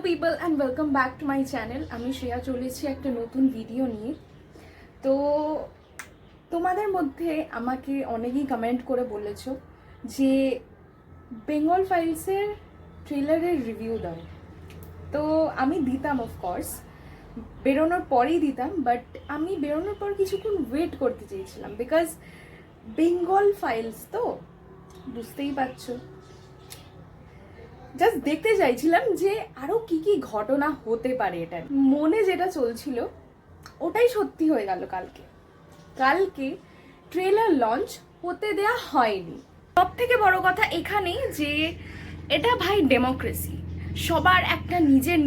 people and welcome back to my channel. আমি শ্রেয়া চলেছি একটা নতুন ভিডিও নিয়ে। তো তোমাদের মধ্যে আমাকে অনেকেই কমেন্ট করে বলেছো যে বেঙ্গল ফাইলসের ট্রেলারের রিভিউ দাও। তো আমি দিতাম অফকোর্স, বেরোনোর পরেই দিতাম, বাট আমি বেরোনোর পর কিছুক্ষণ ওয়েট করতে চেয়েছিলাম বিকজ বেঙ্গল ফাইলস তো বুঝতেই পারছো, জাস্ট দেখতে চাইছিলাম যে আরো কি কি ঘটনা হতে পারে। এটা মনে যেটা চলছিল ওটাই সত্যি হয়ে গেল। কালকে ট্রেলার লঞ্চ হতে দেয়া হয়নি। সব থেকে বড় কথা এখানেই যে এটা ভাই ডেমোক্রেসি, সবার একটা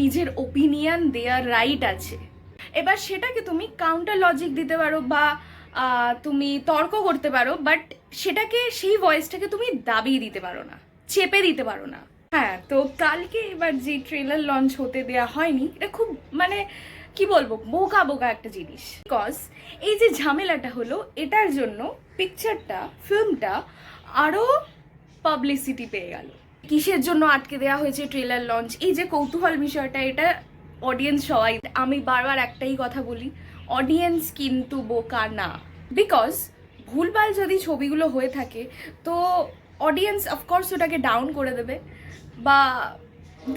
নিজের ওপিনিয়ন দেওয়ার রাইট আছে। এবার সেটাকে তুমি কাউন্টার লজিক দিতে পারো বা তুমি তর্ক করতে পারো, বাট সেটাকে সেই ভয়েসটাকে তুমি দাবিয়ে দিতে পারো না, চেপে দিতে পারো না। হ্যাঁ, তো কালকে এবার যে ট্রেলার লঞ্চ হতে দেয়া হয়নি, এটা খুব মানে কি বলবো, বোকা একটা জিনিস। বিকজ এই যে ঝামেলাটা হলো, এটার জন্য পিকচারটা, ফিল্মটা আরো পাবলিসিটি পেয়ে গেল। কিসের জন্য আটকে দেওয়া হয়েছে ট্রেলার লঞ্চ, এই যে কৌতূহল বিষয়টা, এটা অডিয়েন্স সবাই। আমি বারবার একটাই কথা বলি, অডিয়েন্স কিন্তু বোকা না। বিকজ ভুলভাল যদি ছবিগুলো হয়ে থাকে তো অডিয়েন্স অফকোর্স ওটাকে ডাউন করে দেবে বা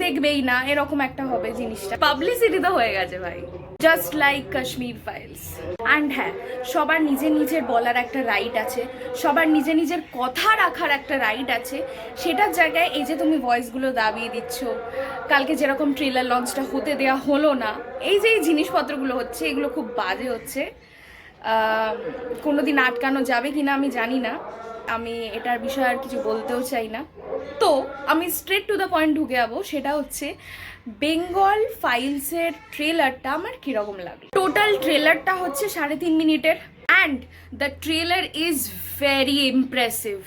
দেখবেই না, এরকম একটা হবে জিনিসটা। পাবলিসিটি তো হয়ে গেছে ভাই, just like Kashmir files. And হ্যাঁ, সবার নিজের বলার একটা রাইট আছে, সবার নিজের কথা রাখার একটা রাইট আছে। সেটার জায়গায় এই যে তুমি ভয়েসগুলো দাবিয়ে দিচ্ছ, কালকে যেরকম ট্রেলার লঞ্চটা হতে দেওয়া হলো না, এই যে এই জিনিসপত্রগুলো হচ্ছে, এগুলো খুব বাজে হচ্ছে। কোনোদিন আটকানো যাবে কিনা আমি জানি না, আমি এটার বিষয়ে আর কিছু বলতেও চাই না। তো আমি স্ট্রেট টু দ্য পয়েন্ট ঢুকে যাবো, সেটা হচ্ছে বেঙ্গল ফাইলসের ট্রেলারটা আমার কীরকম লাগলো। টোটাল ট্রেলারটা হচ্ছে 3.5 মিনিটের, and the trailer is very impressive,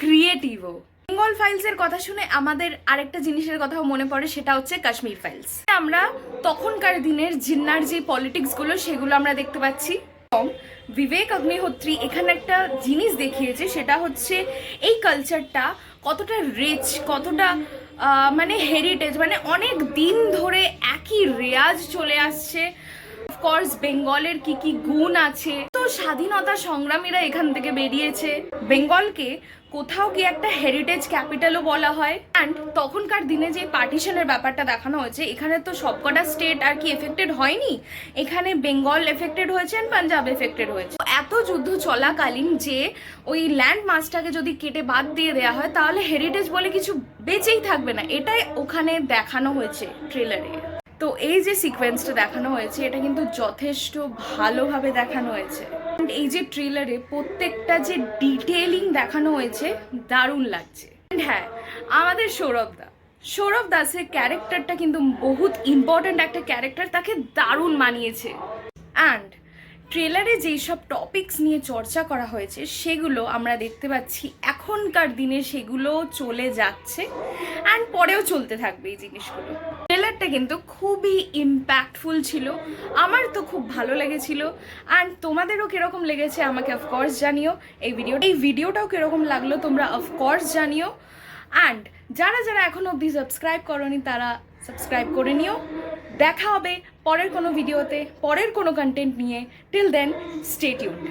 ক্রিয়েটিভও। বেঙ্গল ফাইলসের কথা শুনে আমাদের আরেকটা জিনিসের কথাও মনে পড়ে, সেটা হচ্ছে কাশ্মীর ফাইলস। আমরা তখনকার দিনের জিন্নার যে পলিটিক্সগুলো সেগুলো আমরা দেখতে পাচ্ছি। বিবেক অগ্নিহোত্রী এখানে একটা জিনিস দেখিয়েছে, সেটা হচ্ছে এই কালচারটা কতটা রিচ, কতটা মানে হেরিটেজ, মানে অনেক দিন ধরে একই রেয়াজ চলে আসছে। অফকোর্স বেঙ্গলের কি কি গুণ আছে, তো স্বাধীনতা সংগ্রামীরা এখান থেকে বেরিয়েছে। বেঙ্গলকে কোথাও কি একটা হেরিটেজ ক্যাপিটালও বলা হয়। অ্যান্ড তখনকার দিনে যে পার্টিশনের ব্যাপারটা দেখানো হয়েছে, এখানে তো সবকটা স্টেট আর কি এফেক্টেড হয়নি, এখানে বেঙ্গল এফেক্টেড হয়েছে, পাঞ্জাব এফেক্টেড হয়েছে। এত যুদ্ধ চলাকালীন যে ওই ল্যান্ড মাসটাকে যদি কেটে বাদ দিয়ে দেওয়া হয়, তাহলে হেরিটেজ বলে কিছু বেঁচেই থাকবে না। এটাই ওখানে দেখানো হয়েছে ট্রেলারে। তো এই যে সিকোয়েন্সটা দেখানো হয়েছে, এটা কিন্তু যথেষ্ট ভালোভাবে দেখানো হয়েছে। এই যে ট্রেলারে প্রত্যেকটা যে ডিটেইলিং দেখানো হয়েছে, দারুণ লাগছে। হ্যাঁ, আমাদের সৌরভ দাসের ক্যারেক্টারটা কিন্তু বহুত ইম্পর্ট্যান্ট একটা ক্যারেক্টার, তাকে দারুণ মানিয়েছে। অ্যান্ড ট্রেলারে যেই সব টপিকস নিয়ে চর্চা করা হয়েছে সেগুলো আমরা দেখতে পাচ্ছি এখনকার দিনে সেগুলো চলে যাচ্ছে, অ্যান্ড পরেও চলতে থাকবে এই জিনিসগুলো। ট্রেলারটা কিন্তু খুবই ইম্প্যাক্টফুল ছিল, আমার তো খুব ভালো লেগেছিল। অ্যান্ড তোমাদেরও কীরকম লেগেছে আমাকে অফকোর্স জানিও। এই ভিডিওটাও কীরকম লাগলো তোমরা অফকোর্স জানিও। অ্যান্ড যারা এখনো অবধি সাবস্ক্রাইব করোনি তারা সাবস্ক্রাইব করে নিও। দেখা হবে পরের কোনো ভিডিওতে, পরের কোনো কন্টেন্ট নিয়ে। Till then stay tuned.